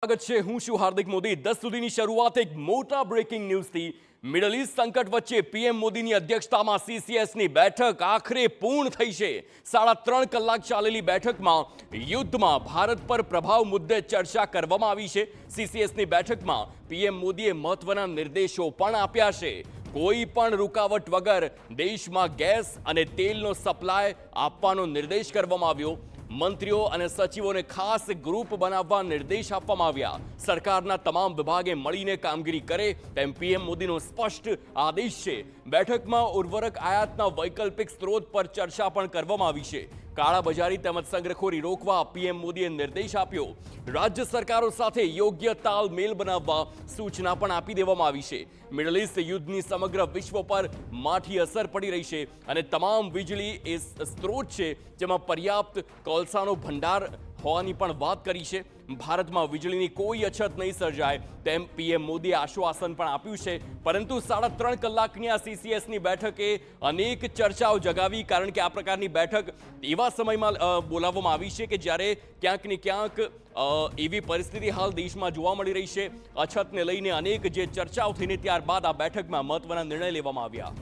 સ્વાગત છે। હું છું હાર્દિક મોદી। 10 સુધીની શરૂઆત એક મોટા બ્રેકિંગ ન્યૂઝથી। મિડલ ઈસ્ટ સંકટ વચ્ચે પીએમ મોદીની અધ્યક્ષતામાં સીસીએસની બેઠક આખરે પૂર્ણ થઈ છે। 3.5 કલાક ચાલેલી બેઠકમાં યુદ્ધમાં ભારત પર પ્રભાવ મુદ્દે ચર્ચા કરવામાં આવી છે। સીસીએસની બેઠકમાં પીએમ મોદીએ મહત્વના નિર્દેશો પણ આપ્યા છે। કોઈ પણ રૂકાવટ વગર દેશમાં ગેસ અને તેલનો સપ્લાય આપવાનો નિર્દેશ કરવામાં આવ્યો। મંત્રીઓ અને સચિવોને ખાસ ગ્રુપ બનાવવા નિર્દેશ આપવામાં આવ્યા। સરકારના તમામ વિભાગે મળીને કામગીરી કરે તેમ પીએમ મોદીનો સ્પષ્ટ આદેશ છે। બેઠકમાં ઉર્વરક આયાતના વૈકલ્પિક સ્ત્રોત પર ચર્ચા પણ કરવામાં આવી છે। કાળાબજારી તેમજ સંગ્રહખોરી રોકવા પીએમ મોદીએ નિર્દેશ આપ્યો। રાજ્ય સરકારો સાથે યોગ્ય તાલમેલ બનાવવા સૂચના પણ આપી દેવામાં આવી છે। મિડલ ઈસ્ટ યુદ્ધની સમગ્ર વિશ્વ પર માઠી અસર પડી રહી છે અને તમામ વીજળી એ સ્ત્રોત છે જેમાં પર્યાપ્ત કોલસાનો ભંડાર હોવાની પણ વાત કરી છે। ભારતમાં વીજળીની કોઈ અછત નહીં સર્જાય તેમ પીએમ મોદીએ આશ્વાસન પણ આપ્યું છે। પરંતુ 3.5 કલાકની આ સીસીએસની બેઠકે અનેક ચર્ચાઓ જગાવી, કારણ કે આ પ્રકારની બેઠક એવા સમયમાં બોલાવવામાં આવી છે કે જ્યારે ક્યાંક ને ક્યાંક એવી પરિસ્થિતિ હાલ દેશમાં જોવા મળી રહી છે। અછતને લઈને અનેક જે ચર્ચાઓ થઈને ત્યારબાદ આ બેઠકમાં મહત્વના નિર્ણય લેવામાં આવ્યા।